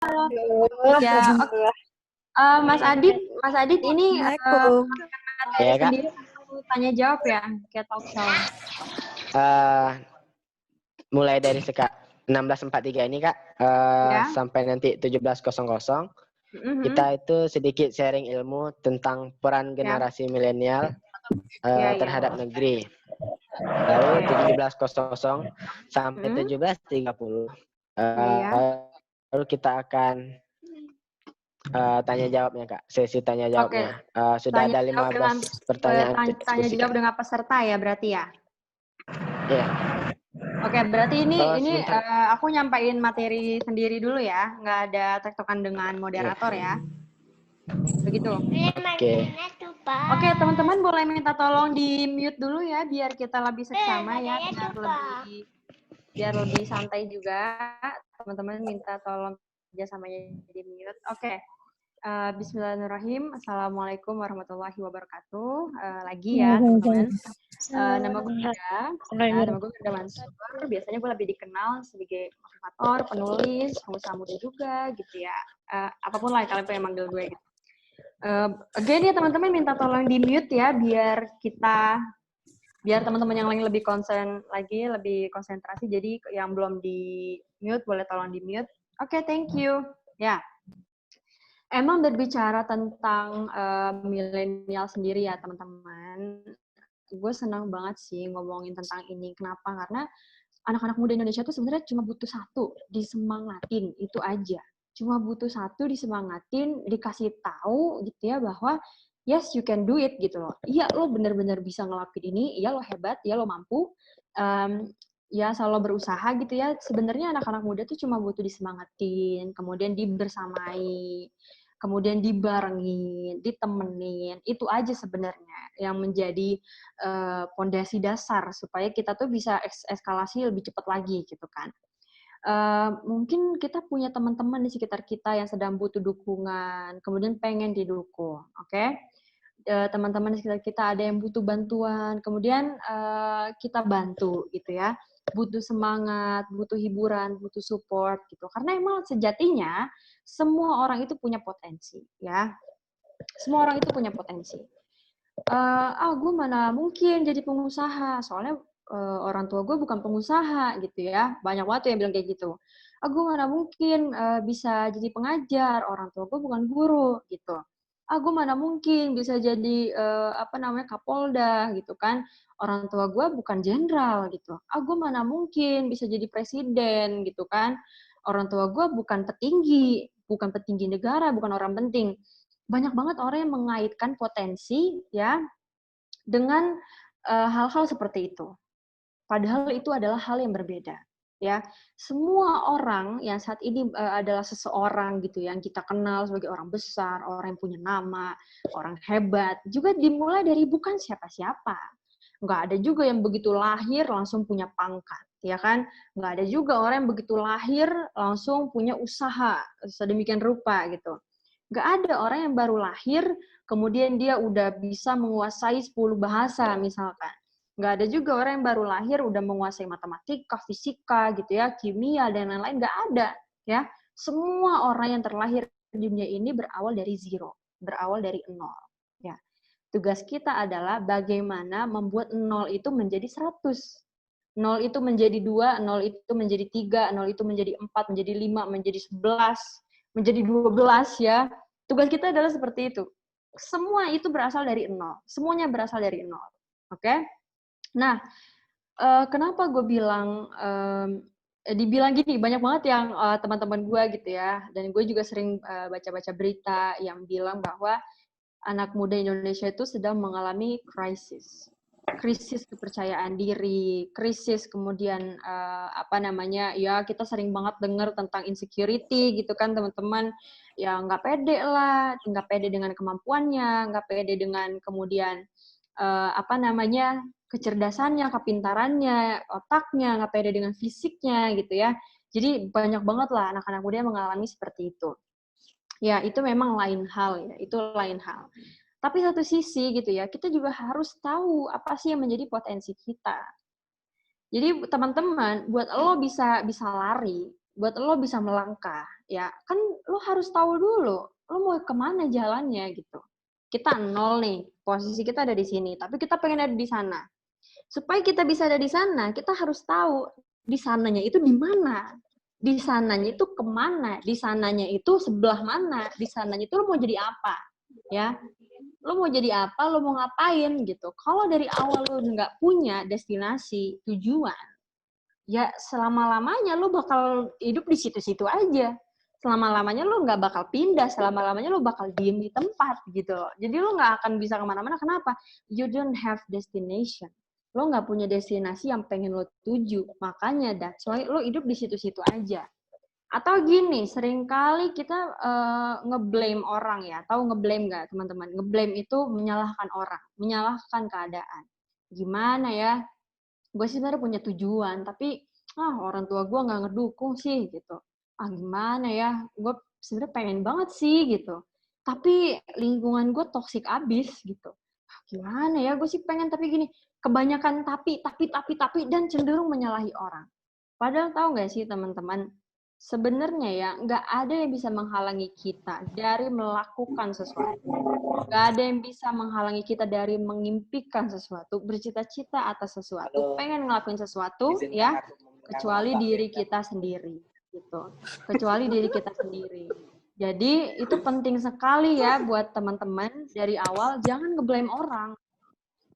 Halo, Ya, oke. alhamdulillah. Mas Adit ini Assalamualaikum. materi Ya, Kak. sendiri atau tanya jawab ya, kayak talk show. Mulai dari 16.43 ini, Kak, Ya. sampai nanti 17.00, Mhm. kita itu sedikit sharing ilmu tentang peran generasi milenial Ya, ya. terhadap negeri. Lalu 17.00 sampai 17.30, Ya. lalu kita akan tanya jawabnya, Kak. Sesi tanya jawabnya. Sudah ada Tanya jawab dengan 15 pertanyaan untuk tanya diskusi, jawab Kak. dengan peserta ya berarti ya. Iya. Oke, berarti ini Sebentar. aku nyampain materi sendiri dulu ya, nggak ada tektokan dengan moderator ya. Begitu. Oke, teman-teman boleh minta tolong di mute dulu ya, biar kita lebih seksama ya, biar lebih santai juga. Teman-teman minta tolong kerjasamanya di mute. Oke. Bismillahirrahmanirrahim. Assalamualaikum warahmatullahi wabarakatuh. Lagi ya, teman-teman. Nama gue Ida Mansur. Biasanya gue lebih dikenal sebagai motivator, penulis, pengusaha muda juga gitu ya. Apapun lah kalian pengen manggil gue gitu. Again ya teman-teman minta tolong di mute ya biar teman-teman yang lain lebih lebih konsentrasi. Jadi yang belum di mute boleh tolong di mute. Oke, thank you. Ya. Emang berbicara tentang milenial sendiri ya teman-teman. Gue senang banget sih ngomongin tentang ini. Kenapa? Karena anak-anak muda Indonesia tuh sebenarnya cuma butuh satu, disemangatin, itu aja. Cuma butuh satu, disemangatin, dikasih tahu gitu ya bahwa yes, you can do it gitu loh. Iya, lo bener-bener bisa ngelakuin ini, iya lo hebat, iya lo mampu, ya selalu berusaha gitu ya. Sebenarnya anak-anak muda tuh cuma butuh disemangatin, kemudian dibersamai, kemudian dibarengin, ditemenin, itu aja sebenarnya yang menjadi pondasi dasar supaya kita tuh bisa eskalasi lebih cepat lagi gitu kan. Mungkin kita punya teman-teman di sekitar kita yang sedang butuh dukungan, kemudian pengen didukung, oke? Teman-teman di sekitar kita ada yang butuh bantuan, kemudian kita bantu gitu ya. Butuh semangat, butuh hiburan, butuh support gitu. Karena emang sejatinya semua orang itu punya potensi ya. Semua orang itu punya potensi. Gue mana mungkin jadi pengusaha, soalnya orang tua gue bukan pengusaha gitu ya. Banyak waktu yang bilang kayak gitu. Gue mana mungkin bisa jadi pengajar, orang tua gue bukan guru gitu. Gue mana mungkin bisa jadi Kapolda gitu kan. Orang tua gue bukan jenderal gitu. Gue mana mungkin bisa jadi presiden gitu kan. Orang tua gue bukan petinggi negara, bukan orang penting. Banyak banget orang yang mengaitkan potensi ya dengan hal-hal seperti itu. Padahal itu adalah hal yang berbeda. Ya, semua orang yang saat ini adalah seseorang gitu yang kita kenal sebagai orang besar, orang yang punya nama, orang hebat, juga dimulai dari bukan siapa-siapa. Nggak ada juga yang begitu lahir langsung punya pangkat, ya kan? Nggak ada juga orang yang begitu lahir langsung punya usaha sedemikian rupa gitu. Nggak ada orang yang baru lahir kemudian dia udah bisa menguasai 10 bahasa misalkan. Nggak ada juga orang yang baru lahir udah menguasai matematika, fisika gitu ya, kimia dan lain-lain. Nggak ada ya. Semua orang yang terlahir di dunia ini berawal dari zero, berawal dari nol. Ya. Tugas kita adalah bagaimana membuat nol itu menjadi 100. Nol itu menjadi 2, nol itu menjadi 3, nol itu menjadi 4, menjadi 5, menjadi 11, menjadi 12 ya. Tugas kita adalah seperti itu. Semua itu berasal dari nol. Semuanya berasal dari nol. Oke? Nah, kenapa gue bilang dibilang gini, banyak banget yang teman-teman gue gitu ya, dan gue juga sering baca-baca berita yang bilang bahwa anak muda Indonesia itu sedang mengalami krisis kepercayaan diri, krisis kemudian ya kita sering banget dengar tentang insecurity gitu kan teman-teman, ya nggak pede lah, nggak pede dengan kemampuannya, nggak pede dengan kemudian kecerdasannya, kepintarannya, otaknya, nggak pede dengan fisiknya gitu ya. Jadi banyak banget lah anak-anak muda yang mengalami seperti itu. Ya, itu memang lain hal ya, itu lain hal. Tapi satu sisi gitu ya, kita juga harus tahu apa sih yang menjadi potensi kita. Jadi teman-teman, buat lo bisa lari, buat lo bisa melangkah, ya kan lo harus tahu dulu lo mau kemana jalannya gitu. Kita 0 nih, posisi kita ada di sini, tapi kita pengen ada di sana. Supaya kita bisa ada di sana, kita harus tahu di sananya itu di mana, di sananya itu kemana, di sananya itu sebelah mana, di sananya itu lo mau jadi apa, ya. Lo mau jadi apa, lo mau ngapain gitu. Kalau dari awal lo nggak punya destinasi, tujuan, ya selama-lamanya lo bakal hidup di situ-situ aja. Selama-lamanya lo nggak bakal pindah, selama-lamanya lo bakal diem di tempat gitu loh. Jadi lo nggak akan bisa kemana-mana. Kenapa? You don't have destination. Lo nggak punya destinasi yang pengen lo tuju. Makanya that's why lo hidup di situ-situ aja. Atau gini, seringkali kita ngeblame orang ya. Tahu ngeblame nggak teman-teman? Ngeblame itu menyalahkan orang, menyalahkan keadaan. Gimana ya? Gue sih sebenarnya punya tujuan, tapi orang tua gue nggak ngedukung sih gitu. Gimana ya? Gue sebenarnya pengen banget sih gitu. Tapi lingkungan gue toksik abis gitu. Gimana ya? Gue sih pengen tapi gini. Kebanyakan tapi, dan cenderung menyalahi orang. Padahal tahu nggak sih teman-teman, sebenarnya ya nggak ada yang bisa menghalangi kita dari melakukan sesuatu. Nggak ada yang bisa menghalangi kita dari mengimpikan sesuatu, bercita-cita atas sesuatu, pengen ngelakuin sesuatu, ya, kecuali diri kita sendiri, gitu. Kecuali diri kita sendiri. Jadi itu penting sekali ya buat teman-teman dari awal, jangan ngeblame orang.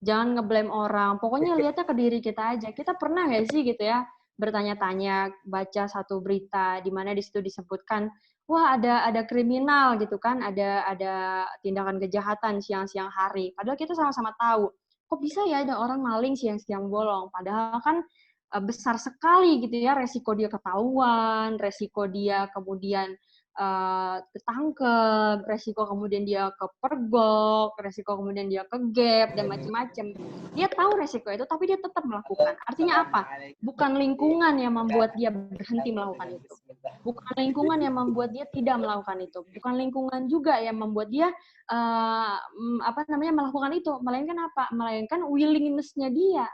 Jangan ngeblame orang. Pokoknya lihatnya ke diri kita aja. Kita pernah nggak sih gitu ya bertanya-tanya, baca satu berita di mana di situ disebutkan, wah ada kriminal gitu kan, ada tindakan kejahatan siang-siang hari. Padahal kita sama-sama tahu, kok bisa ya ada orang maling siang-siang bolong. Padahal kan besar sekali gitu ya resiko dia ketahuan, resiko dia kemudian ketangkep, resiko kemudian dia kepergok, resiko kemudian dia kegap, dan macam-macam. Dia tahu resiko itu, tapi dia tetap melakukan. Artinya apa? Bukan lingkungan yang membuat dia berhenti melakukan itu. Bukan lingkungan yang membuat dia tidak melakukan itu. Bukan lingkungan juga yang membuat dia melakukan itu. Melainkan apa? Melainkan willingness-nya dia.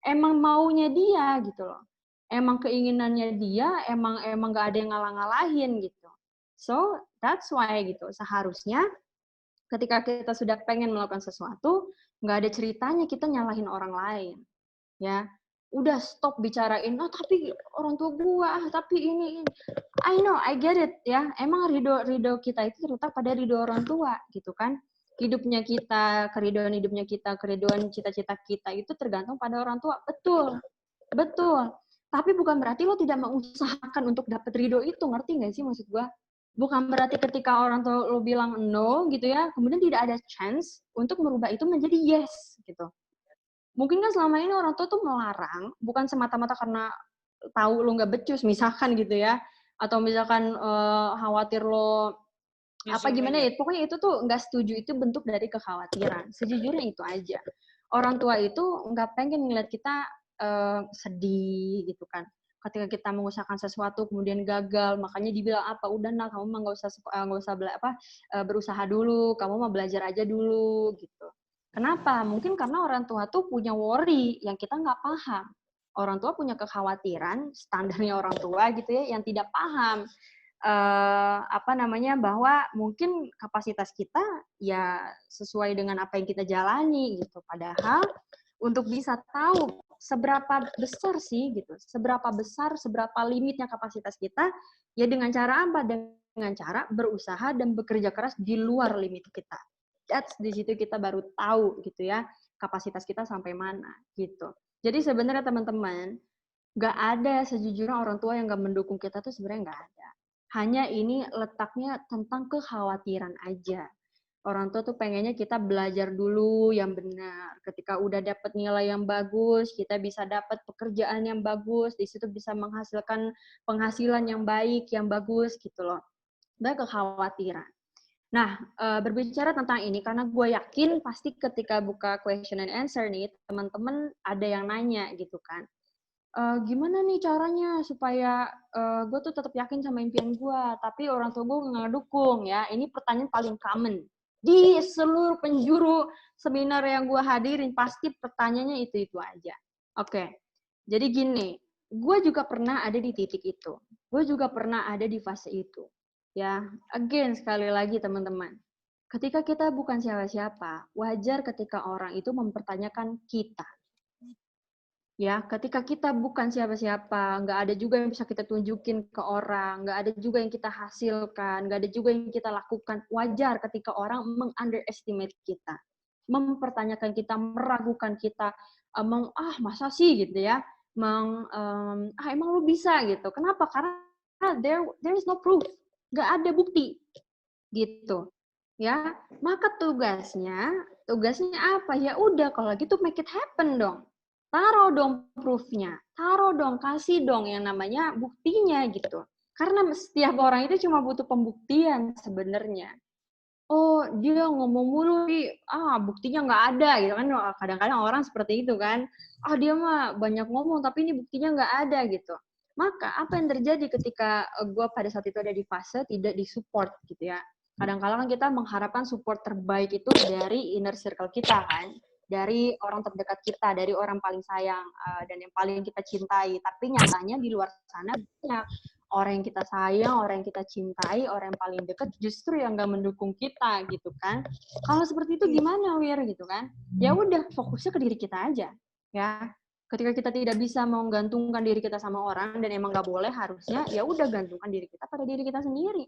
Emang maunya dia gitu loh. Emang keinginannya dia, emang gak ada yang ngalah-ngalahin gitu. So, that's why gitu. Seharusnya ketika kita sudah pengen melakukan sesuatu, nggak ada ceritanya kita nyalahin orang lain. Ya, udah stop bicarain, tapi orang tua gua, tapi ini. I know, I get it ya. Emang ridho kita itu terletak pada ridho orang tua gitu kan. Hidupnya kita, keridoan hidupnya kita, keridoan cita-cita kita itu tergantung pada orang tua. Betul. Betul. Tapi bukan berarti lo tidak mengusahakan untuk dapat ridho itu, ngerti nggak sih maksud gua? Bukan berarti ketika orang tua lo bilang no gitu ya, kemudian tidak ada chance untuk merubah itu menjadi yes gitu. Mungkin kan selama ini orang tua tuh melarang, bukan semata-mata karena tahu lo nggak becus, misalkan gitu ya, atau misalkan khawatir lo apa gimana ya, pokoknya itu tuh nggak setuju, itu bentuk dari kekhawatiran. Sejujurnya itu aja. Orang tua itu nggak pengen ngeliat kita sedih gitu kan. Ketika kita mengusahakan sesuatu kemudian gagal, makanya dibilang apa, udah nah kamu mah nggak usah berusaha dulu, kamu mah belajar aja dulu gitu. Kenapa? Mungkin karena orang tua tuh punya worry yang kita nggak paham. Orang tua punya kekhawatiran, standarnya orang tua gitu ya, yang tidak paham bahwa mungkin kapasitas kita ya sesuai dengan apa yang kita jalani gitu. Padahal untuk bisa tahu seberapa besar sih gitu, seberapa besar, seberapa limitnya kapasitas kita, ya dengan cara apa? Dengan cara berusaha dan bekerja keras di luar limit kita. That's di situ kita baru tahu gitu ya, kapasitas kita sampai mana gitu. Jadi sebenarnya teman-teman, nggak ada sejujurnya orang tua yang nggak mendukung kita tuh sebenarnya nggak ada. Hanya ini letaknya tentang kekhawatiran aja. Orang tua tuh pengennya kita belajar dulu yang benar. Ketika udah dapat nilai yang bagus, kita bisa dapat pekerjaan yang bagus, di situ bisa menghasilkan penghasilan yang baik, yang bagus gitu loh. Dan kekhawatiran. Nah, berbicara tentang ini, karena gue yakin pasti ketika buka question and answer nih, teman-teman ada yang nanya gitu kan. Gimana nih caranya supaya gue tuh tetap yakin sama impian gue, tapi orang tua gue nggak dukung ya. Ini pertanyaan paling common di seluruh penjuru seminar yang gue hadirin, pasti pertanyaannya itu aja. Oke, jadi gini, gue juga pernah ada di titik itu. Gue juga pernah ada di fase itu. Ya, again, sekali lagi teman-teman. Ketika kita bukan siapa-siapa, wajar ketika orang itu mempertanyakan kita. Ya, ketika kita bukan siapa-siapa, nggak ada juga yang bisa kita tunjukin ke orang, nggak ada juga yang kita hasilkan, nggak ada juga yang kita lakukan. Wajar ketika orang meng-underestimate kita, mempertanyakan kita, meragukan kita, masa sih gitu ya, emang lu bisa gitu. Kenapa? Karena there is no proof, nggak ada bukti gitu. Ya, maka tugasnya apa? Ya udah, kalau gitu make it happen dong. Taruh dong proof-nya, taruh dong, kasih dong yang namanya buktinya gitu. Karena setiap orang itu cuma butuh pembuktian sebenarnya. Oh, dia ngomong mulu nih, buktinya nggak ada gitu kan. Kadang-kadang orang seperti itu kan. Dia mah banyak ngomong tapi ini buktinya nggak ada gitu. Maka apa yang terjadi ketika gue pada saat itu ada di fase tidak disupport gitu ya. Kadang-kadang kan kita mengharapkan support terbaik itu dari inner circle kita kan. Dari orang terdekat kita, dari orang paling sayang dan yang paling kita cintai. Tapi nyatanya di luar sana banyak orang yang kita sayang, orang yang kita cintai, orang yang paling dekat justru yang nggak mendukung kita gitu kan. Kalau seperti itu gimana Wir gitu kan? Ya udah fokusnya ke diri kita aja ya. Ketika kita tidak bisa menggantungkan diri kita sama orang dan emang nggak boleh harusnya, ya udah gantungkan diri kita pada diri kita sendiri.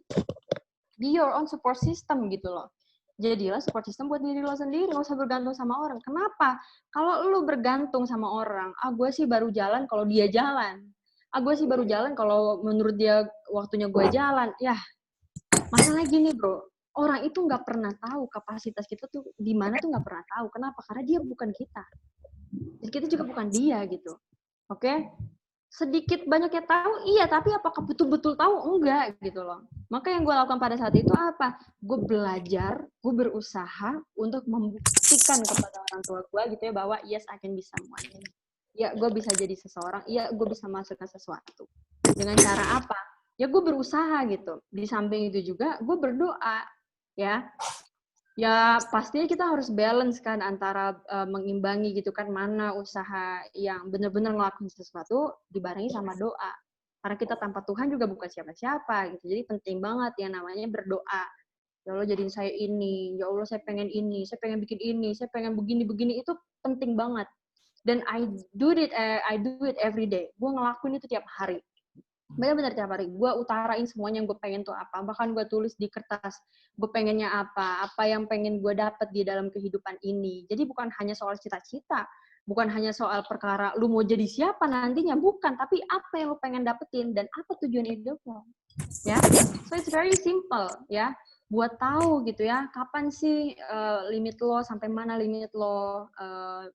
Be your own support system gitu loh. Jadilah support system buat diri lo sendiri, nggak usah bergantung sama orang. Kenapa? Kalau lo bergantung sama orang, gue sih baru jalan kalau dia jalan. Gue sih baru jalan kalau menurut dia waktunya gue jalan. Ya, masalah gini bro, orang itu nggak pernah tahu kapasitas kita tuh di mana tuh nggak pernah tahu. Kenapa? Karena dia bukan kita. Dan kita juga bukan dia gitu. Oke? Sedikit banyak yang tahu, iya, tapi apakah betul-betul tahu? Enggak, gitu loh. Maka yang gue lakukan pada saat itu apa? Gue belajar, gue berusaha untuk membuktikan kepada orang tua gue gitu ya, bahwa yes, I can be someone. Ya, gue bisa jadi seseorang, iya, gue bisa masukkan sesuatu. Dengan cara apa? Ya, gue berusaha gitu. Di samping itu juga, gue berdoa, ya. Ya pastinya kita harus balance kan antara mengimbangi gitu kan mana usaha yang benar-benar ngelakuin sesuatu dibarengi sama doa. Karena kita tanpa Tuhan juga bukan siapa-siapa gitu. Jadi penting banget yang namanya berdoa. Ya Allah jadiin saya ini, ya Allah saya pengen ini, saya pengen bikin ini, saya pengen begini-begini, itu penting banget. Dan I do it every day. Gue ngelakuin itu tiap hari. Benar-benar tiap hari gue utarain semuanya yang gue pengen tuh apa, bahkan gue tulis di kertas gue pengennya apa yang pengen gue dapet di dalam kehidupan ini. Jadi bukan hanya soal cita-cita, bukan hanya soal perkara lu mau jadi siapa nantinya, bukan, tapi apa yang lu pengen dapetin dan apa tujuan hidup lo ya. So it's very simple ya, buat tahu gitu ya kapan sih limit lo, sampai mana limit lo,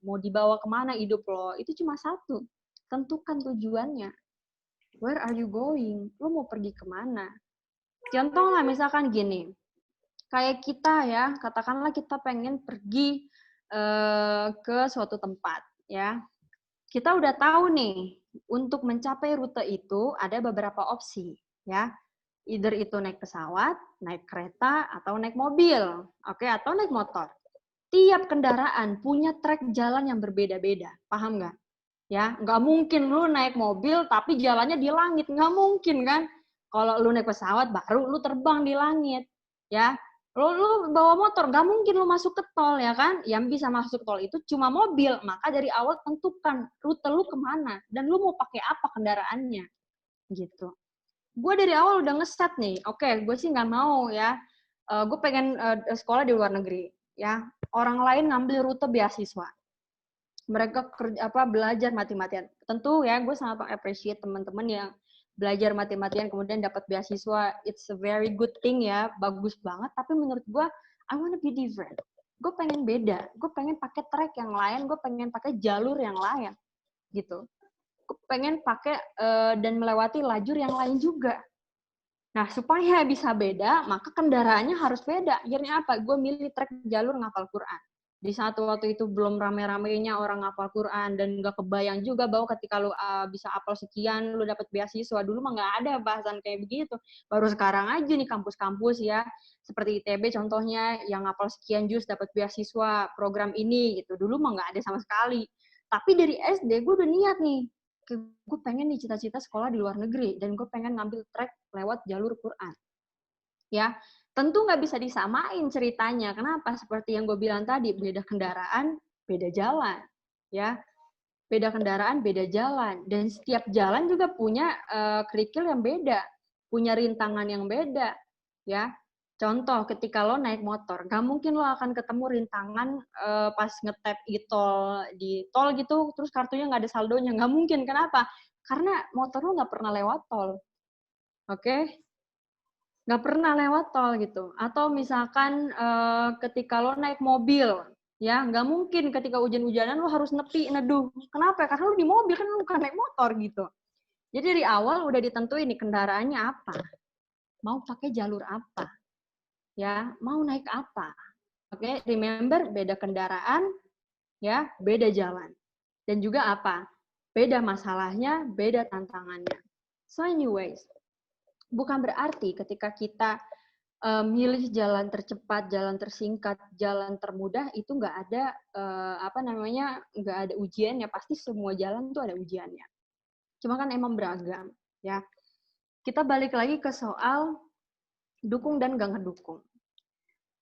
mau dibawa kemana hidup lo. Itu cuma satu, tentukan tujuannya. Where are you going? Lo mau pergi kemana? Contoh lah misalkan gini, kayak kita ya, katakanlah kita pengen pergi ke suatu tempat ya. Kita udah tahu nih, untuk mencapai rute itu ada beberapa opsi ya. Either itu naik pesawat, naik kereta, atau naik mobil, oke, atau naik motor. Tiap kendaraan punya trek jalan yang berbeda-beda, paham nggak? Ya, nggak mungkin lu naik mobil tapi jalannya di langit, nggak mungkin kan? Kalau lu naik pesawat baru lu terbang di langit, ya. Lu bawa motor, nggak mungkin lu masuk ke tol ya kan? Yang bisa masuk tol itu cuma mobil. Maka dari awal tentukan rute lu kemana dan lu mau pakai apa kendaraannya, gitu. Gue dari awal udah ngeset nih, oke, gue sih nggak mau ya. Gue pengen sekolah di luar negeri, ya. Orang lain ngambil rute beasiswa. Mereka belajar mati-matian. Tentu ya, gue sangat appreciate teman-teman yang belajar mati-matian kemudian dapat beasiswa. It's a very good thing ya, bagus banget. Tapi menurut gue, I wanna be different. Gue pengen beda. Gue pengen pakai track yang lain. Gue pengen pakai jalur yang lain, gitu. Gue pengen pakai dan melewati lajur yang lain juga. Nah, supaya bisa beda, maka kendaraannya harus beda. Akhirnya apa? Gue milih trek jalur ngapal Quran. Di saat waktu itu belum rame-ramenya orang ngapal Quran dan nggak kebayang juga bahwa ketika lu bisa apal sekian lu dapat beasiswa. Dulu mah nggak ada bahasan kayak begitu. Baru sekarang aja nih kampus-kampus ya seperti ITB contohnya yang ngapal sekian juz dapat beasiswa program ini gitu. Dulu mah nggak ada sama sekali. Tapi dari SD gue udah niat nih, gue pengen nih cita-cita sekolah di luar negeri dan gue pengen ngambil track lewat jalur Quran. Ya, tentu nggak bisa disamain ceritanya. Kenapa? Seperti yang gue bilang tadi, beda kendaraan, beda jalan. Ya, beda kendaraan, beda jalan. Dan setiap jalan juga punya kerikil yang beda, punya rintangan yang beda. Ya, contoh ketika lo naik motor, gak mungkin lo akan ketemu rintangan pas nge-tap e-tol di tol gitu, terus kartunya nggak ada saldonya. Gak mungkin. Kenapa? Karena motor lo nggak pernah lewat tol. Oke? Nggak pernah lewat tol gitu. Atau misalkan ketika lo naik mobil, ya nggak mungkin ketika hujan-hujanan lo harus nepi, neduh. Kenapa? Karena lo di mobil, kan lo bukan naik motor gitu. Jadi dari awal udah ditentuin nih kendaraannya apa. Mau pakai jalur apa. Ya, mau naik apa. Oke, remember beda kendaraan, ya, beda jalan. Dan juga apa? Beda masalahnya, beda tantangannya. So anyways, bukan berarti ketika kita milih jalan tercepat, jalan tersingkat, jalan termudah itu nggak ada nggak ada ujiannya. Pasti semua jalan tuh ada ujiannya. Cuma kan emang beragam, ya. Kita balik lagi ke soal dukung dan gak ngedukung.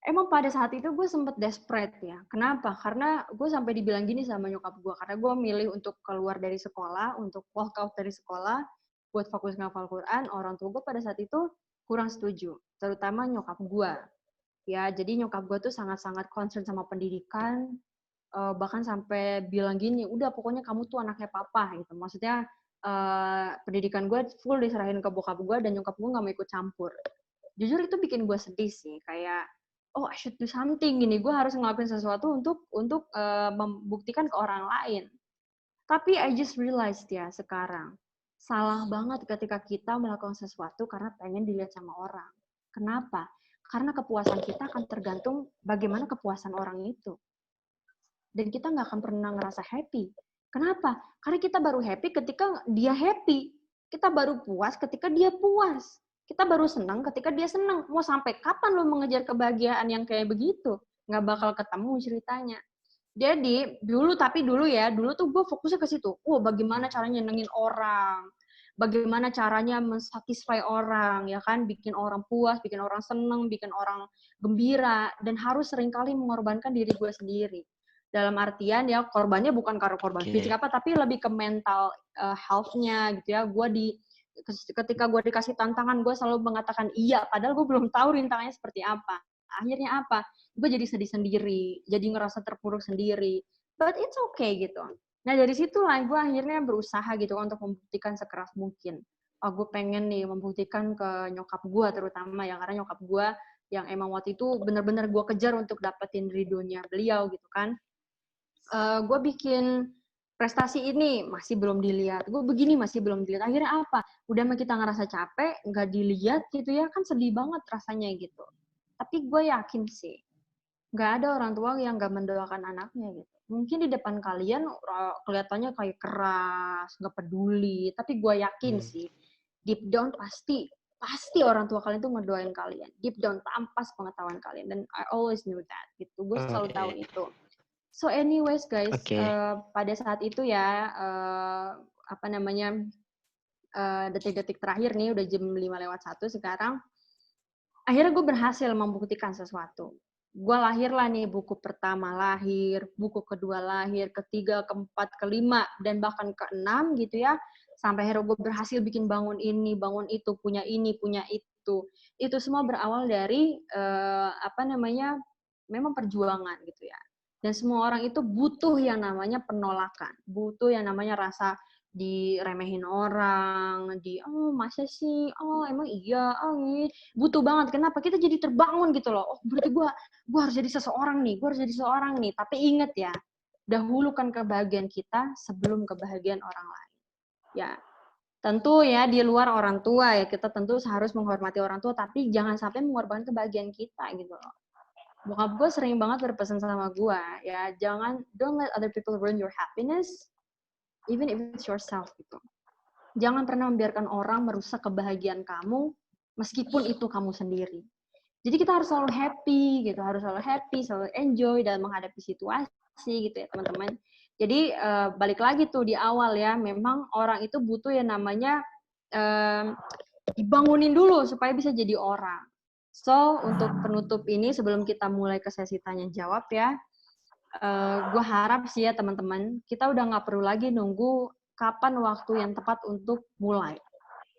Emang pada saat itu gue sempet desperate ya. Kenapa? Karena gue sampai dibilang gini sama nyokap gue. Karena gue milih untuk keluar dari sekolah, untuk walk out dari sekolah, buat fokus ngafal Quran. Orang tua gue pada saat itu kurang setuju. Terutama nyokap gue. Ya, jadi nyokap gue tuh sangat-sangat concern sama pendidikan. Bahkan sampai bilang gini, udah pokoknya kamu tuh anaknya papa gitu. Maksudnya pendidikan gue full diserahin ke bokap gue dan nyokap gue gak mau ikut campur. Jujur itu bikin gue sedih sih. Kayak oh I should do something gini, gue harus ngelakuin sesuatu untuk membuktikan ke orang lain. Tapi I just realized ya sekarang, salah banget ketika kita melakukan sesuatu karena pengen dilihat sama orang. Kenapa? Karena kepuasan kita akan tergantung bagaimana kepuasan orang itu. Dan kita nggak akan pernah ngerasa happy. Kenapa? Karena kita baru happy ketika dia happy. Kita baru puas ketika dia puas. Kita baru senang ketika dia senang. Mau sampai kapan lo mengejar kebahagiaan yang kayak begitu? Nggak bakal ketemu ceritanya. Jadi, dulu tuh gue fokusnya ke situ. Bagaimana caranya nyenengin orang. Bagaimana caranya mensatisfy orang, ya kan? Bikin orang puas, bikin orang seneng, bikin orang gembira. Dan harus seringkali mengorbankan diri gue sendiri. Dalam artian ya, korbannya bukan karena korban fisik apa, tapi lebih ke mental health-nya gitu ya. Ketika gue dikasih tantangan, gue selalu mengatakan iya, padahal gue belum tahu rintangannya seperti apa. Akhirnya apa? Gue jadi sedih sendiri, jadi ngerasa terpuruk sendiri. But it's okay gitu. Nah dari situlah gue akhirnya berusaha gitu untuk membuktikan sekeras mungkin. Gue pengen nih membuktikan ke nyokap gue terutama ya, karena nyokap gue yang emang waktu itu bener-bener gue kejar untuk dapetin ridhonya beliau gitu kan. Gue bikin prestasi ini masih belum dilihat, gue begini masih belum dilihat. Akhirnya apa? Udah mah kita ngerasa capek, nggak dilihat gitu ya, kan sedih banget rasanya gitu. Tapi gue yakin sih, nggak ada orang tua yang nggak mendoakan anaknya gitu. Mungkin di depan kalian kelihatannya kayak keras, nggak peduli, tapi gue yakin sih, deep down pasti orang tua kalian tuh ngedoain kalian. Deep down tanpa pengetahuan kalian. Dan I always knew that gitu. Gue selalu tahu itu. So anyways guys, pada saat itu ya, detik-detik terakhir nih, udah jam 5:01 sekarang, akhirnya gue berhasil membuktikan sesuatu. Gue lahir lah nih, buku pertama lahir, buku kedua lahir, ketiga, keempat, kelima, dan bahkan keenam gitu ya, sampai akhirnya gue berhasil bikin bangun ini, bangun itu, punya ini, punya itu. Itu semua berawal dari, memang perjuangan gitu ya. Dan semua orang itu butuh yang namanya penolakan, butuh yang namanya rasa diremehin orang, masa sih, emang iya, butuh banget. Kenapa? Kita jadi terbangun gitu loh. Berarti gue harus jadi seseorang nih, Tapi ingat ya, dahulukan kebahagiaan kita sebelum kebahagiaan orang lain. Ya, tentu ya di luar orang tua ya, kita tentu harus menghormati orang tua, tapi jangan sampai mengorbankan kebahagiaan kita gitu loh. Bokap gue sering banget berpesan sama gue, ya don't let other people ruin your happiness, even if it's yourself gitu. Jangan pernah membiarkan orang merusak kebahagiaan kamu, meskipun itu kamu sendiri. Jadi kita harus selalu happy gitu, selalu enjoy dalam menghadapi situasi gitu ya teman-teman. Jadi balik lagi tuh di awal ya, memang orang itu butuh yang namanya dibangunin dulu supaya bisa jadi orang. So, untuk penutup ini sebelum kita mulai ke sesi tanya jawab ya, gue harap sih ya teman-teman, kita udah nggak perlu lagi nunggu kapan waktu yang tepat untuk mulai.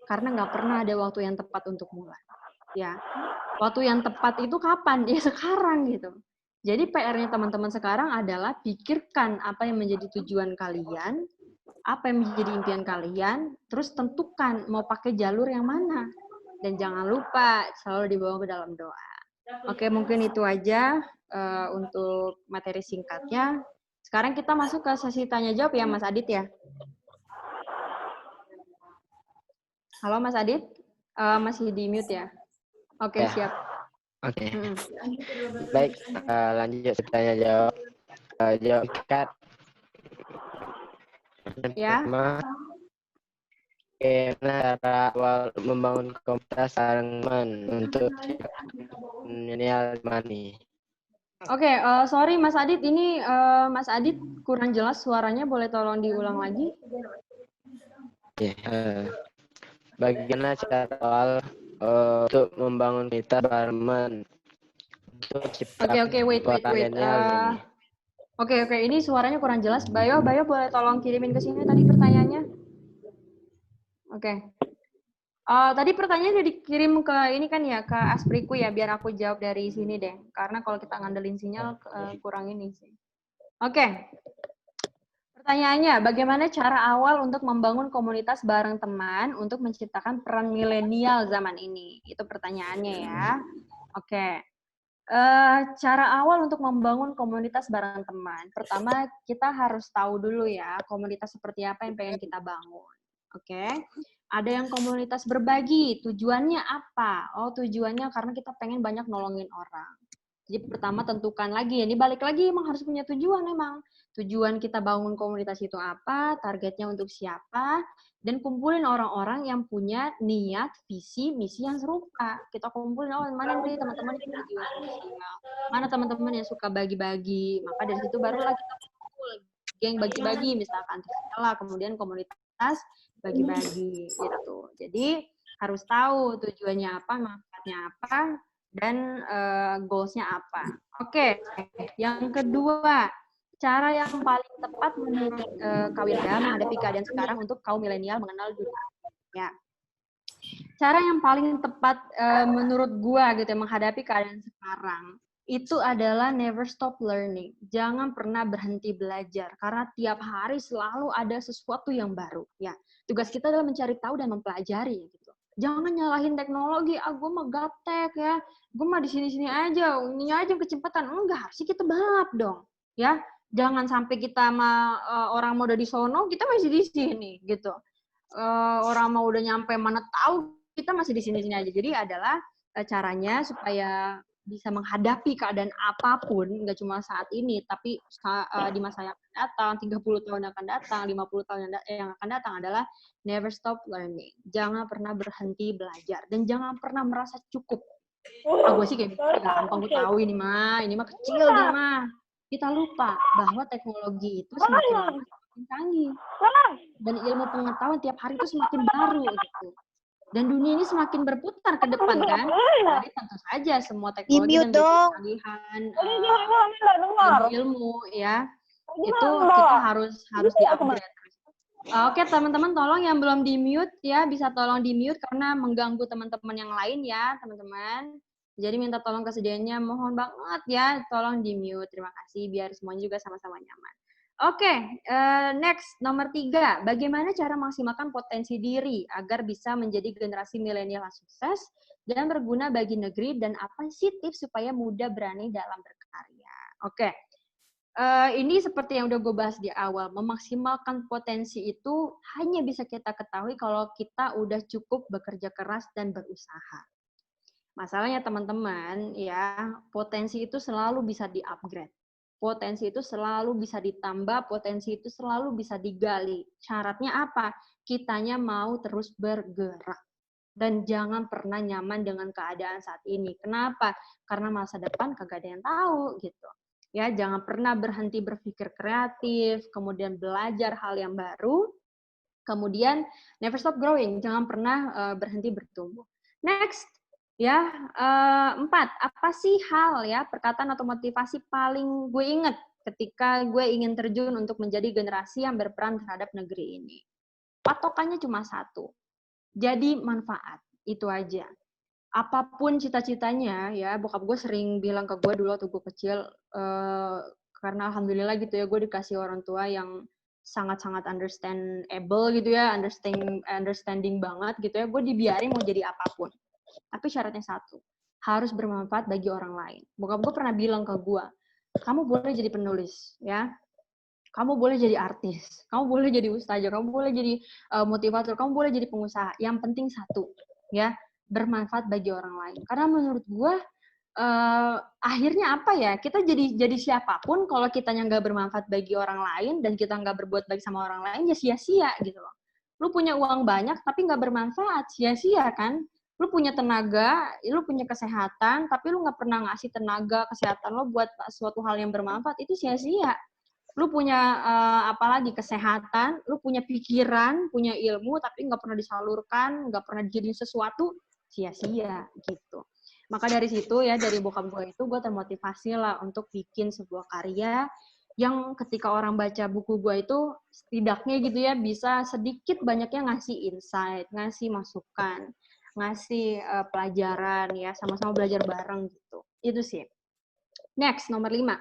Karena nggak pernah ada waktu yang tepat untuk mulai. Ya, waktu yang tepat itu kapan? Ya sekarang gitu. Jadi PR-nya teman-teman sekarang adalah pikirkan apa yang menjadi tujuan kalian, apa yang menjadi impian kalian, terus tentukan mau pakai jalur yang mana. Dan jangan lupa selalu dibawa ke dalam doa. Oke, mungkin itu aja untuk materi singkatnya. Sekarang kita masuk ke sesi tanya jawab ya, Mas Adit ya. Halo Mas Adit, masih di mute ya? Oke, siap. Oke. Baik, lanjut tanya jawab. Jawab singkat. Ya. Bagaimana cara awal membangun komunitas teman untuk milenial money? Oke, sorry Mas Adit, ini Mas Adit kurang jelas suaranya, boleh tolong diulang lagi? Bagaimana cara awal untuk membangun komunitas teman untuk ciptakan wait. Oke, ini suaranya kurang jelas. Bayo boleh tolong kirimin ke sini tadi pertanyaannya? Oke. Tadi pertanyaannya udah dikirim ke ini kan ya, ke Aspriku ya, biar aku jawab dari sini deh. Karena kalau kita ngandelin sinyal kurang ini sih. Oke. Pertanyaannya, bagaimana cara awal untuk membangun komunitas bareng teman untuk menciptakan peran milenial zaman ini? Itu pertanyaannya ya. Oke. Cara awal untuk membangun komunitas bareng teman. Pertama, kita harus tahu dulu ya, komunitas seperti apa yang pengen kita bangun. Oke. Ada yang komunitas berbagi, tujuannya apa? Oh, tujuannya karena kita pengen banyak nolongin orang. Jadi pertama tentukan lagi, ini balik lagi emang harus punya tujuan emang. Tujuan kita bangun komunitas itu apa, targetnya untuk siapa, dan kumpulin orang-orang yang punya niat, visi, misi yang serupa. Kita kumpulin, oh mana nih teman-teman yang punya jiwa sosial, mana teman-teman yang suka bagi-bagi. Maka dari situ barulah kita kumpul, geng bagi-bagi misalkan. Setelah kemudian komunitas bagi-bagi gitu. Jadi harus tahu tujuannya apa, manfaatnya apa, dan goals-nya apa. Oke, yang kedua, cara yang paling tepat menurut Kak Wilda menghadapi keadaan sekarang untuk kaum milenial mengenal dunia. Ya. Cara yang paling tepat menurut gua gitu ya, menghadapi keadaan sekarang itu adalah never stop learning. Jangan pernah berhenti belajar karena tiap hari selalu ada sesuatu yang baru. Ya, tugas kita adalah mencari tahu dan mempelajari gitu. Jangan nyalahin teknologi, gue mah gaptek ya, gue mah di sini-sini aja, ini aja kecepatan. Enggak, sih kita balap dong. Ya, jangan sampai kita orang mau udah di sono, kita masih di sini gitu. Orang mau udah nyampe mana tahu, kita masih di sini-sini aja. Jadi adalah caranya supaya bisa menghadapi keadaan apapun, nggak cuma saat ini, tapi di masa yang akan datang, 30 tahun yang akan datang, 50 tahun yang akan datang adalah never stop learning. Jangan pernah berhenti belajar. Dan jangan pernah merasa cukup. Gue sih kayak gampang, gue tahu ini mah kecil gitu mah. Kita lupa bahwa teknologi itu semakin lama semakin canggih. Dan ilmu pengetahuan tiap hari itu semakin baru gitu. Dan dunia ini semakin berputar ke depan kan. Jadi tentu saja semua teknologi dan kecanggihan ilmu ya itu kita harus di-upgrade. Oke, teman-teman tolong yang belum di-mute ya, bisa tolong di-mute karena mengganggu teman-teman yang lain ya, teman-teman. Jadi minta tolong kesediaannya, mohon banget ya, tolong di-mute. Terima kasih, biar semuanya juga sama-sama nyaman. Oke, next, nomor 3. Bagaimana cara maksimalkan potensi diri agar bisa menjadi generasi milenial yang sukses dan berguna bagi negeri, dan apa sih tips supaya mudah berani dalam berkarya? Oke, ini seperti yang udah gue bahas di awal, memaksimalkan potensi itu hanya bisa kita ketahui kalau kita udah cukup bekerja keras dan berusaha. Masalahnya teman-teman ya, potensi itu selalu bisa di-upgrade. Potensi itu selalu bisa ditambah, potensi itu selalu bisa digali. Syaratnya apa? Kitanya mau terus bergerak. Dan jangan pernah nyaman dengan keadaan saat ini. Kenapa? Karena masa depan kagak ada yang tahu gitu. Ya, jangan pernah berhenti berpikir kreatif, kemudian belajar hal yang baru, kemudian never stop growing, jangan pernah berhenti bertumbuh. Next, ya 4, apa sih hal ya perkataan atau motivasi paling gue inget ketika gue ingin terjun untuk menjadi generasi yang berperan terhadap negeri ini? Patokannya cuma satu, jadi manfaat, itu aja. Apapun cita-citanya ya, bokap gue sering bilang ke gue dulu waktu gue kecil, karena alhamdulillah gitu ya, gue dikasih orang tua yang sangat-sangat understandable gitu ya, understanding banget gitu ya, gue dibiarin mau jadi apapun. Tapi syaratnya satu, harus bermanfaat bagi orang lain. Bokap gue pernah bilang ke gue, kamu boleh jadi penulis ya, kamu boleh jadi artis, kamu boleh jadi ustazah, kamu boleh jadi motivator, kamu boleh jadi pengusaha. Yang penting satu, ya, bermanfaat bagi orang lain. Karena menurut gue, akhirnya apa ya? Kita jadi siapapun kalau kitanya nggak bermanfaat bagi orang lain dan kita nggak berbuat baik sama orang lain, ya sia-sia gitu loh. Lu punya uang banyak tapi nggak bermanfaat, sia-sia kan? Lu punya tenaga, lu punya kesehatan, tapi lu nggak pernah ngasih tenaga, kesehatan lo buat suatu hal yang bermanfaat, itu sia-sia. Lu punya apalagi kesehatan, lu punya pikiran, punya ilmu, tapi nggak pernah disalurkan, nggak pernah jadi sesuatu, sia-sia gitu. Maka dari situ ya, dari bokap gue itu, gue termotivasi lah untuk bikin sebuah karya yang ketika orang baca buku gue itu, setidaknya gitu ya, bisa sedikit banyaknya ngasih insight, ngasih masukan, ngasih pelajaran ya, sama-sama belajar bareng gitu. Itu sih. Next, nomor 5.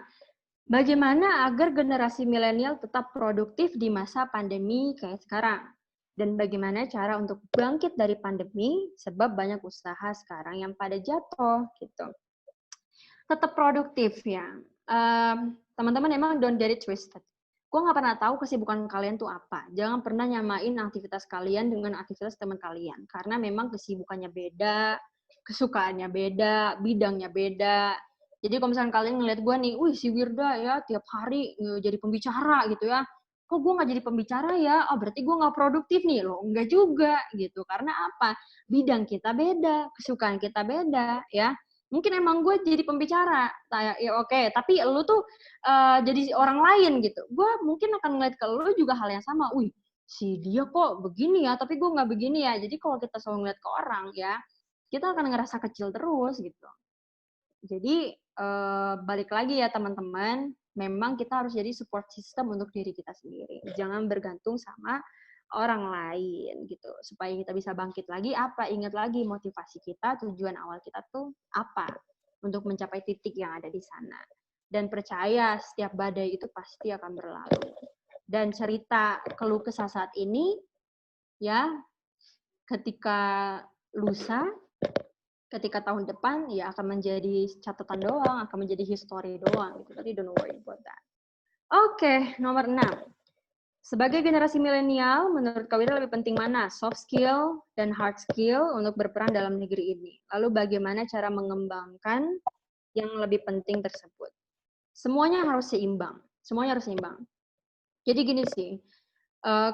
Bagaimana agar generasi milenial tetap produktif di masa pandemi kayak sekarang? Dan bagaimana cara untuk bangkit dari pandemi sebab banyak usaha sekarang yang pada jatuh gitu. Tetap produktif ya. Teman-teman emang don't get it twisted. Gue nggak pernah tahu kesibukan kalian tuh apa. Jangan pernah nyamain aktivitas kalian dengan aktivitas teman kalian. Karena memang kesibukannya beda, kesukaannya beda, bidangnya beda. Jadi kalau misalnya kalian ngeliat gue nih, wih si Wirda ya tiap hari jadi pembicara gitu ya. Kok gue nggak jadi pembicara ya? Oh berarti gue nggak produktif nih. Loh enggak juga gitu. Karena apa? Bidang kita beda, kesukaan kita beda ya. Mungkin emang gue jadi pembicara, ya oke. Tapi lu tuh jadi orang lain gitu. Gue mungkin akan ngeliat ke lu juga hal yang sama. Wih, si dia kok begini ya, tapi gue nggak begini ya. Jadi kalau kita selalu ngeliat ke orang ya, kita akan ngerasa kecil terus gitu. Jadi balik lagi ya teman-teman, memang kita harus jadi support system untuk diri kita sendiri. Jangan bergantung sama orang lain gitu. Supaya kita bisa bangkit lagi, apa? Ingat lagi motivasi kita, tujuan awal kita tuh apa? Untuk mencapai titik yang ada di sana. Dan percaya setiap badai itu pasti akan berlalu. Dan cerita keluh kesah saat ini, ya, ketika lusa, ketika tahun depan ya akan menjadi catatan doang, akan menjadi history doang gitu. Tapi don't worry about that. Oke, nomor 6. Sebagai generasi milenial, menurut Kak Wira lebih penting mana? Soft skill dan hard skill untuk berperan dalam negeri ini. Lalu bagaimana cara mengembangkan yang lebih penting tersebut? Semuanya harus seimbang. Semuanya harus seimbang. Jadi gini sih,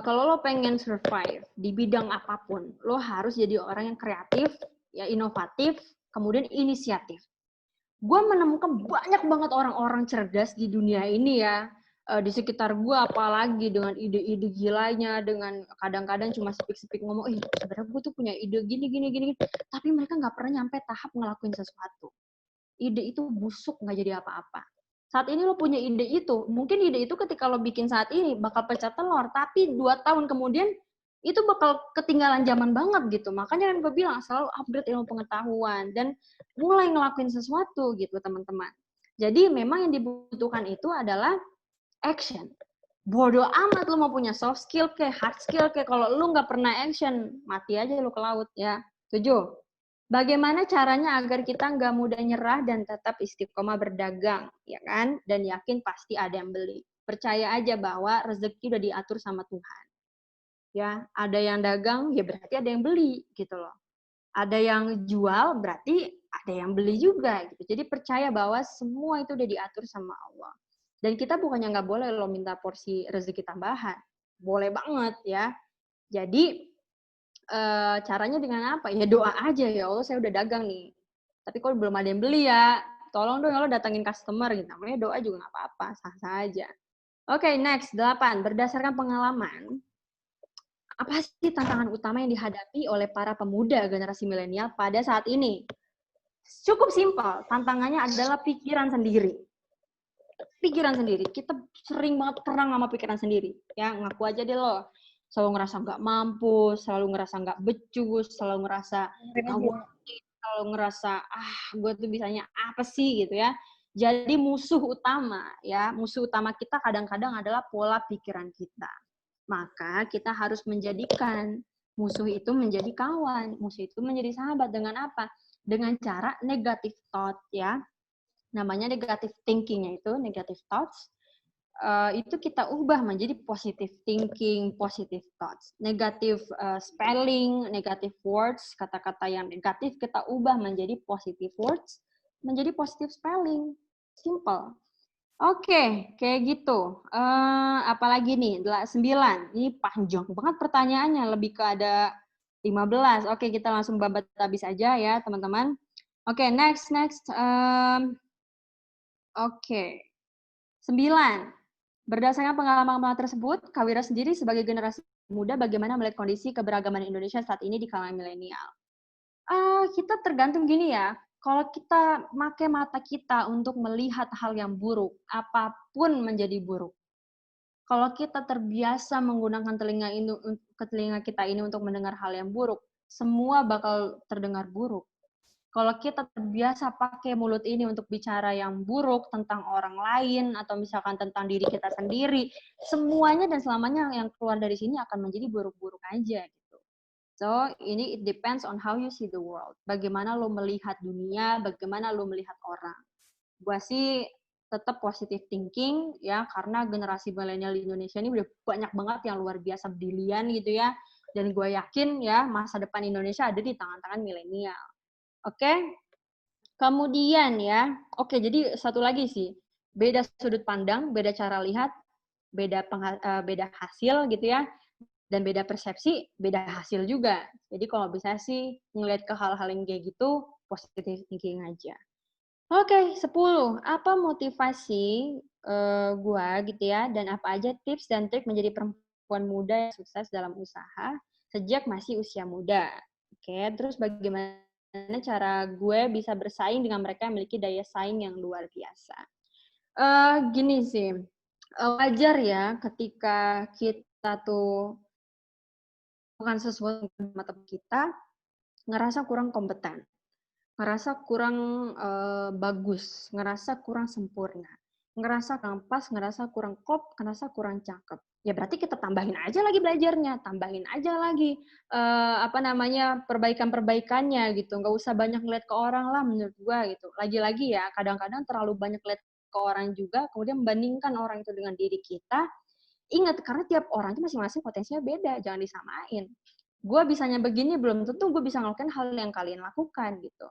kalau lo pengen survive di bidang apapun, lo harus jadi orang yang kreatif, ya inovatif, kemudian inisiatif. Gue menemukan banyak banget orang-orang cerdas di dunia ini ya, di sekitar gue, apalagi dengan ide-ide gilanya, dengan kadang-kadang cuma sepik-sepik ngomong, sebenarnya gue tuh punya ide gini, tapi mereka nggak pernah nyampe tahap ngelakuin sesuatu. Ide itu busuk, nggak jadi apa-apa. Saat ini lo punya ide itu, mungkin ide itu ketika lo bikin saat ini bakal pecah telur, tapi 2 tahun kemudian itu bakal ketinggalan zaman banget gitu. Makanya kan gue bilang selalu upgrade ilmu pengetahuan dan mulai ngelakuin sesuatu gitu teman-teman. Jadi memang yang dibutuhkan itu adalah action. Bodoh amat lo mau punya soft skill kayak hard skill kayak kalau lo nggak pernah action, mati aja lo ke laut ya. Setuju? Bagaimana caranya agar kita nggak mudah nyerah dan tetap istiqomah berdagang, ya kan? Dan yakin pasti ada yang beli. Percaya aja bahwa rezeki udah diatur sama Tuhan. Ya, ada yang dagang, ya berarti ada yang beli, gitu loh. Ada yang jual, berarti ada yang beli juga, gitu. Jadi percaya bahwa semua itu udah diatur sama Allah. Dan kita bukannya nggak boleh lo minta porsi rezeki tambahan. Boleh banget, ya. Jadi, caranya dengan apa? Ya doa aja, ya Allah saya udah dagang nih. Tapi kok belum ada yang beli ya. tolong dong lo datangin customer gitu. Namanya doa juga nggak apa-apa, sah-sah aja. Oke, next 8. Berdasarkan pengalaman, apa sih tantangan utama yang dihadapi oleh para pemuda generasi milenial pada saat ini? Cukup simpel, tantangannya adalah pikiran sendiri. Pikiran sendiri. Kita sering banget perang sama pikiran sendiri. Ya, ngaku aja deh lo. Selalu ngerasa nggak mampu, selalu ngerasa nggak becus, selalu ngerasa nggak worth it, selalu ngerasa, gue tuh bisanya apa sih gitu ya. Jadi musuh utama kita kadang-kadang adalah pola pikiran kita. Maka kita harus menjadikan musuh itu menjadi kawan, musuh itu menjadi sahabat dengan apa? Dengan cara negative thought ya. Namanya negative thinking itu negative thoughts. Itu kita ubah menjadi positive thinking, positive thoughts. Negative spelling, negative words, kata-kata yang negatif kita ubah menjadi positive words, menjadi positive spelling. Simple. Oke, kayak gitu. Apalagi nih, 9. Ini panjang banget pertanyaannya, lebih ke ada 15. Oke, kita langsung babat habis aja ya, teman-teman. Oke, next. Oke. 9. Berdasarkan pengalaman tersebut, Kak Wira sendiri sebagai generasi muda bagaimana melihat kondisi keberagaman Indonesia saat ini di kalangan milenial? Kita tergantung gini ya, kalau kita pakai mata kita untuk melihat hal yang buruk, apapun menjadi buruk. Kalau kita terbiasa menggunakan telinga kita ini untuk mendengar hal yang buruk, semua bakal terdengar buruk. Kalau kita terbiasa pakai mulut ini untuk bicara yang buruk tentang orang lain atau misalkan tentang diri kita sendiri, semuanya dan selamanya yang keluar dari sini akan menjadi buruk-buruk aja gitu. So, ini it depends on how you see the world. Bagaimana lo melihat dunia, bagaimana lo melihat orang. Gua sih tetap positive thinking ya, karena generasi milenial di Indonesia ini udah banyak banget yang luar biasa brilian gitu ya. Dan gue yakin ya masa depan Indonesia ada di tangan-tangan milenial. Oke, kemudian ya, jadi satu lagi sih, beda sudut pandang, beda cara lihat, beda hasil gitu ya, dan beda persepsi, beda hasil juga. Jadi kalau bisa sih ngelihat ke hal-hal yang kayak gitu, positive thinking aja. Oke, 10. Apa motivasi gua gitu ya, dan apa aja tips dan trik menjadi perempuan muda yang sukses dalam usaha sejak masih usia muda. Oke, terus bagaimana cara gue bisa bersaing dengan mereka yang memiliki daya saing yang luar biasa. Gini sih, wajar ya ketika kita tuh bukan sesuatu dengan mata kita, ngerasa kurang kompeten, ngerasa kurang bagus, ngerasa kurang sempurna, ngerasa kurang pas, ngerasa kurang klop, ngerasa kurang cakep. Ya berarti kita tambahin aja lagi belajarnya, tambahin aja lagi perbaikan-perbaikannya gitu. Nggak usah banyak ngeliat ke orang lah menurut gua gitu. Lagi-lagi ya, kadang-kadang terlalu banyak ngeliat ke orang juga, kemudian membandingkan orang itu dengan diri kita. Ingat, karena tiap orang itu masing-masing potensinya beda, jangan disamain. Gue bisanya begini, belum tentu gue bisa ngelakuin hal yang kalian lakukan gitu.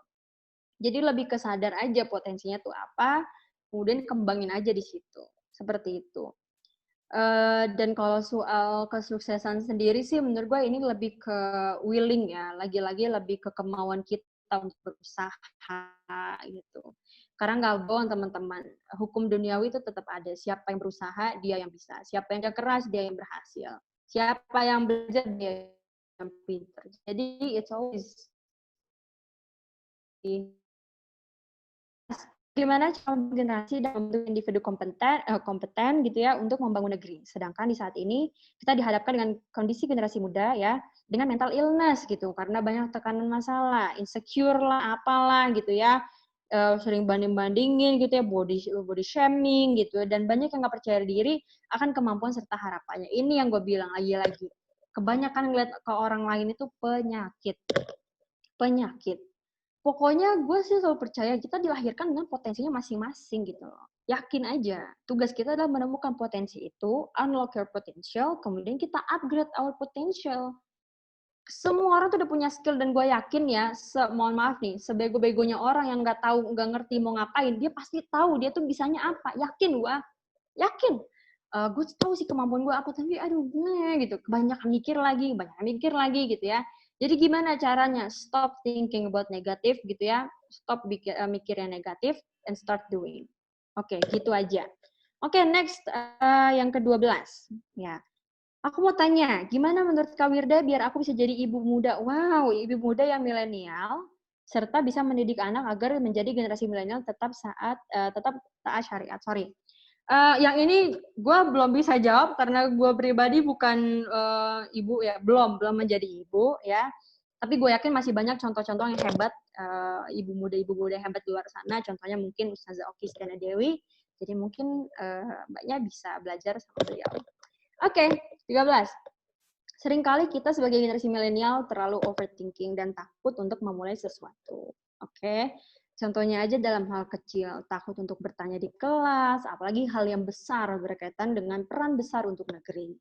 Jadi lebih kesadar aja potensinya tuh apa, kemudian kembangin aja di situ. Seperti itu. Dan kalau soal kesuksesan sendiri sih menurut gue ini lebih ke willing ya, lagi-lagi lebih ke kemauan kita untuk berusaha gitu. Karena nggak bohong teman-teman, hukum duniawi itu tetap ada. Siapa yang berusaha, dia yang bisa. Siapa yang keras, dia yang berhasil. Siapa yang belajar, dia yang pintar. Jadi it's always gimana cara generasi dan membentuk individu kompeten gitu ya untuk membangun negeri. Sedangkan di saat ini kita dihadapkan dengan kondisi generasi muda ya dengan mental illness gitu karena banyak tekanan masalah, insecure lah, apalah gitu ya, sering banding-bandingin gitu ya, body shaming gitu dan banyak yang nggak percaya diri akan kemampuan serta harapannya. Ini yang gue bilang lagi-lagi, kebanyakan ngeliat ke orang lain itu penyakit. Pokoknya gue sih selalu percaya kita dilahirkan dengan potensinya masing-masing gitu loh. Yakin aja. Tugas kita adalah menemukan potensi itu, unlock your potential, kemudian kita upgrade our potential. Semua orang tuh udah punya skill dan gue yakin ya, mohon maaf nih, sebego-begonya orang yang nggak tahu, nggak ngerti mau ngapain, dia pasti tahu dia tuh bisanya apa. Yakin gue, yakin. Gue tahu sih kemampuan gue apa, tapi aduh gitu, kebanyakan mikir lagi gitu ya. Jadi gimana caranya? Stop thinking about negatif gitu ya. stop mikir yang negatif, and start doing. Oke, gitu aja. Oke, next yang ke-12. Ya. Aku mau tanya, gimana menurut Kak Wirda biar aku bisa jadi ibu muda? Wow, ibu muda yang milenial, serta bisa mendidik anak agar menjadi generasi milenial tetap taat syariat. Sorry. Yang ini gue belum bisa jawab karena gue pribadi bukan ibu ya, belum menjadi ibu ya. Tapi gue yakin masih banyak contoh-contoh yang hebat, ibu muda yang hebat di luar sana. Contohnya mungkin Ustazah Oki Setiana Dewi. Jadi mungkin mbaknya bisa belajar sama beliau. Oke, 13. Seringkali kita sebagai generasi milenial terlalu overthinking dan takut untuk memulai sesuatu. Oke, contohnya aja dalam hal kecil, takut untuk bertanya di kelas, apalagi hal yang besar berkaitan dengan peran besar untuk negeri.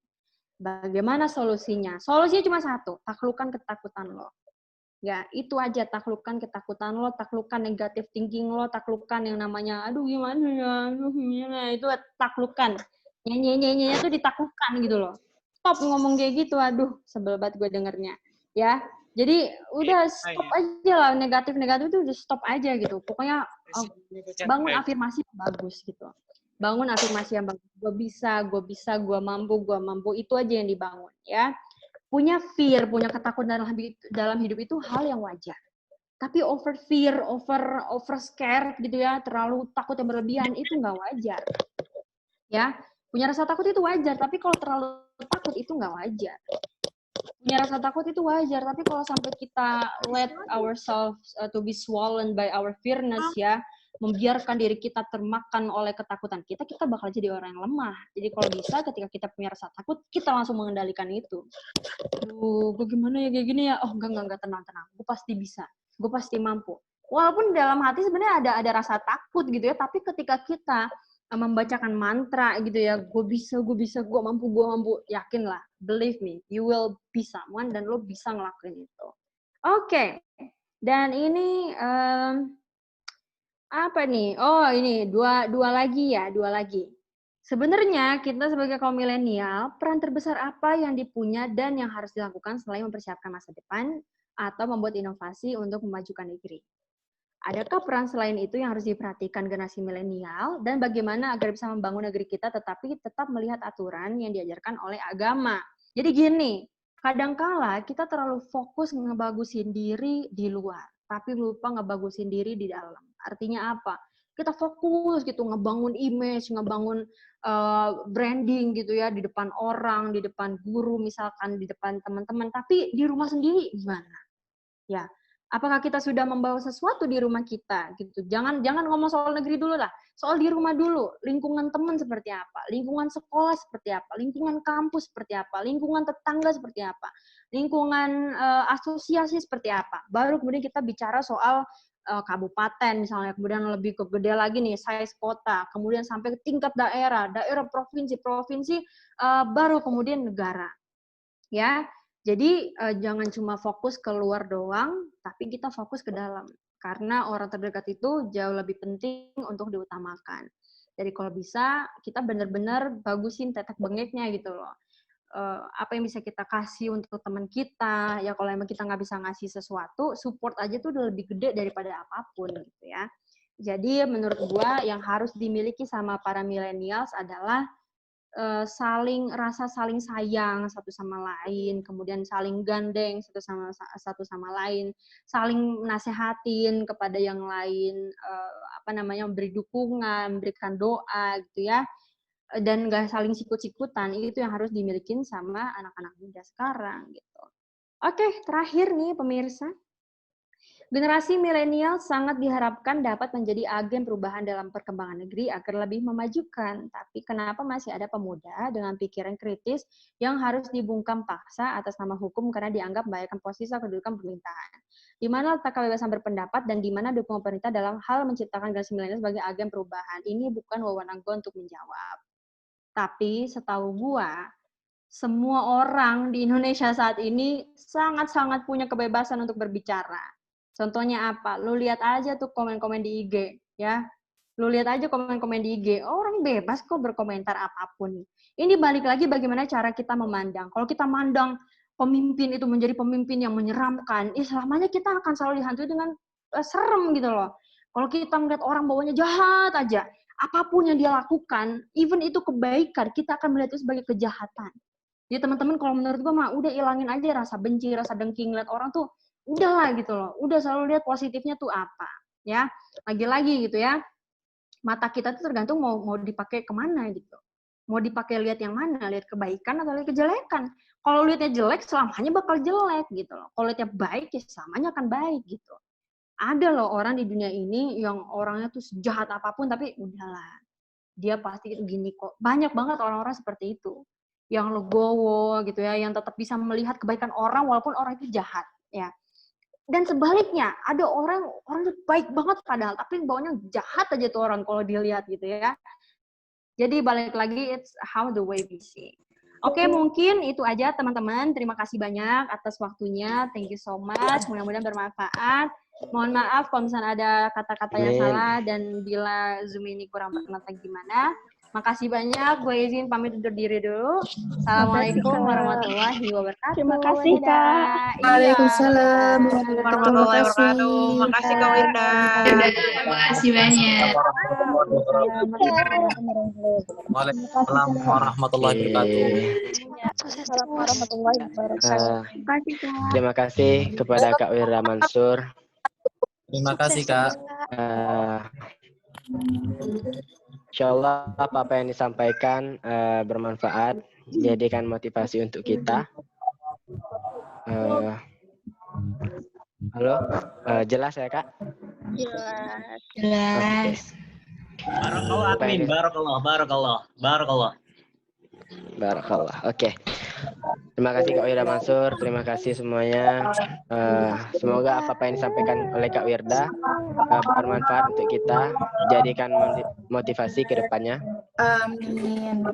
Bagaimana solusinya? Solusinya cuma satu, taklukkan ketakutan lo. Ya, itu aja, taklukkan ketakutan lo, taklukkan negative thinking lo, taklukkan yang namanya, aduh gimana ya, aduh gimana, itu taklukkan. Nyanyi-nyanyinya tuh ditaklukkan gitu loh. Stop ngomong kayak gitu, aduh, sebel banget gue dengernya. Ya, jadi udah stop aja lah, negatif-negatif itu udah stop aja gitu. Pokoknya bangun afirmasi yang bagus gitu. Bangun afirmasi yang bagus. Gue bisa, gue mampu, itu aja yang dibangun ya. Punya fear, punya ketakutan dalam hidup itu hal yang wajar. Tapi over fear, over scared gitu ya, terlalu takut yang berlebihan itu nggak wajar. Ya, punya rasa takut itu wajar, tapi kalau terlalu takut itu nggak wajar. Punya rasa takut itu wajar, tapi kalau sampai kita let ourselves to be swollen by our fearness ya, membiarkan diri kita termakan oleh ketakutan kita bakal jadi orang yang lemah. Jadi kalau bisa ketika kita punya rasa takut, kita langsung mengendalikan itu. Aduh, gue gimana ya kayak gini ya? Oh, enggak, tenang. Gue pasti bisa. Gue pasti mampu. Walaupun dalam hati sebenarnya ada rasa takut gitu ya, tapi ketika kita membacakan mantra gitu ya, gue bisa, gue mampu, yakinlah, believe me, you will be someone dan lo bisa ngelakuin itu. Oke. Dan ini apa nih? Oh, ini dua lagi. Sebenarnya kita sebagai kaum milenial, peran terbesar apa yang dipunya dan yang harus dilakukan selain mempersiapkan masa depan atau membuat inovasi untuk memajukan negeri? Adakah peran selain itu yang harus diperhatikan generasi milenial dan bagaimana agar bisa membangun negeri kita tetapi tetap melihat aturan yang diajarkan oleh agama? Jadi gini, kadangkala kita terlalu fokus ngebagusin diri di luar, tapi lupa ngebagusin diri di dalam. Artinya apa? Kita fokus gitu ngebangun image, ngebangun branding gitu ya di depan orang, di depan guru misalkan, di depan teman-teman, tapi di rumah sendiri gimana? Ya, apakah kita sudah membawa sesuatu di rumah kita gitu? Jangan ngomong soal negeri dulu lah, soal di rumah dulu. Lingkungan teman seperti apa? Lingkungan sekolah seperti apa? Lingkungan kampus seperti apa? Lingkungan tetangga seperti apa? Lingkungan asosiasi seperti apa? Baru kemudian kita bicara soal kabupaten misalnya, kemudian lebih ke gede lagi nih, size kota, kemudian sampai ke tingkat daerah, provinsi, baru kemudian negara. Ya, jadi jangan cuma fokus keluar doang, tapi kita fokus ke dalam. Karena orang terdekat itu jauh lebih penting untuk diutamakan. Jadi kalau bisa, kita benar-benar bagusin tetek bengeknya gitu loh. Apa yang bisa kita kasih untuk teman kita, ya kalau emang kita nggak bisa ngasih sesuatu, support aja tuh udah lebih gede daripada apapun gitu ya. Jadi menurut gua yang harus dimiliki sama para millennials adalah saling sayang satu sama lain, kemudian saling gandeng satu sama lain, saling nasehatin kepada yang lain, memberi dukungan, memberikan doa gitu ya, dan nggak saling sikut-sikutan. Itu yang harus dimiliki sama anak-anak muda sekarang gitu. Oke, terakhir nih pemirsa. Generasi milenial sangat diharapkan dapat menjadi agen perubahan dalam perkembangan negeri agar lebih memajukan. Tapi kenapa masih ada pemuda dengan pikiran kritis yang harus dibungkam paksa atas nama hukum karena dianggap membahayakan posisi kedudukan pemerintahan? Di mana letak kebebasan berpendapat dan di mana dukungan pemerintah dalam hal menciptakan generasi milenial sebagai agen perubahan? Ini bukan wewenang gue untuk menjawab. Tapi setahu gue, semua orang di Indonesia saat ini sangat-sangat punya kebebasan untuk berbicara. Contohnya apa? Lu lihat aja tuh komen-komen di IG, ya. Lu lihat aja komen-komen di IG. Orang bebas kok berkomentar apapun. Ini balik lagi bagaimana cara kita memandang. Kalau kita mandang pemimpin itu menjadi pemimpin yang menyeramkan, selamanya kita akan selalu dihantui dengan serem gitu loh. Kalau kita ngeliat orang bawanya jahat aja, apapun yang dia lakukan, even itu kebaikan, kita akan melihat itu sebagai kejahatan. Jadi teman-teman kalau menurut gue mah udah ilangin aja rasa benci, rasa dengki ngeliat orang tuh udahlah gitu loh. Udah selalu lihat positifnya tuh apa, ya. Lagi-lagi gitu ya. Mata kita tuh tergantung mau dipakai kemana gitu. Mau dipakai lihat yang mana, lihat kebaikan atau lihat kejelekan. Kalau lihatnya jelek, selamanya bakal jelek gitu loh. Kalau lihatnya baik, ya selamanya akan baik gitu. Ada loh orang di dunia ini yang orangnya tuh sejahat apapun, tapi udahlah. Dia pasti gini kok. Banyak banget orang-orang seperti itu. Yang legowo gitu ya, yang tetap bisa melihat kebaikan orang walaupun orang itu jahat. Ya. Dan sebaliknya, ada orang itu baik banget padahal, tapi baunya jahat aja tuh orang kalau dilihat gitu ya. Jadi balik lagi, it's how the way we see. Oke, mungkin itu aja teman-teman. Terima kasih banyak atas waktunya. Thank you so much. Mudah-mudahan bermanfaat. Mohon maaf kalau misalnya ada kata-kata yang salah dan bila Zoom ini kurang berkenan gimana. Makasih banyak. Gue izin pamit undur diri dulu. Assalamualaikum warahmatullahi wabarakatuh. Terima kasih, Kak. Waalaikumsalam warahmatullahi wabarakatuh. Makasih Kak Wirda. Terima kasih banyak. Waalaikumsalam warahmatullahi wabarakatuh. Terima kasih kepada Kak Wirda Mansur. Terima kasih Kak. Insyaallah apa yang disampaikan bermanfaat, jadikan motivasi untuk kita. Halo, jelas ya Kak? Jelas. Barakallah, amin. Barakallah. Oke. Terima kasih Kak Wirda Mansur, terima kasih semuanya. Semoga apa yang disampaikan oleh Kak Wirda bermanfaat untuk kita, jadikan motivasi ke depannya. Amin.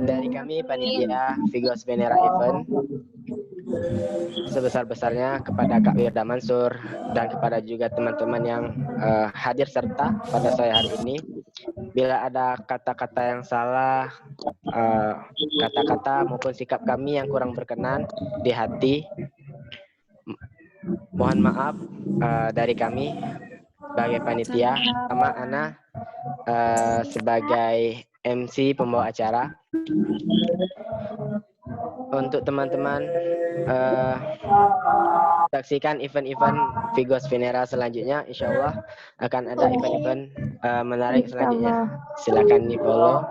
Dari kami panitia Vigos Venera Event, sebesar-besarnya kepada Kak Wirda Mansur dan kepada juga teman-teman yang hadir serta pada sore hari ini. Bila ada kata-kata yang salah, kata-kata maupun sikap kami yang kurang berkenan di hati, mohon maaf dari kami sebagai panitia, sama Ana sebagai MC pembawa acara. Untuk teman-teman saksikan event-event Vigos Venera selanjutnya, insya Allah akan ada event-event menarik selanjutnya. Silakan di follow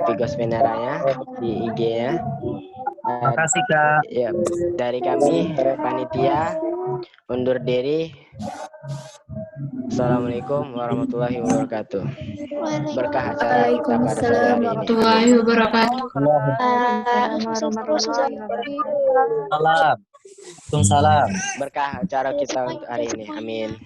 Vigos Venera-nya di IG-nya. Terima kasih Kak. Ya, dari kami panitia undur diri. Assalamualaikum warahmatullahi wabarakatuh. Berkah acara kita pada sore hari ini. Warahmatullahi wabarakatuh. Waalaikumsalam. Berkah acara kita untuk hari ini. Amin.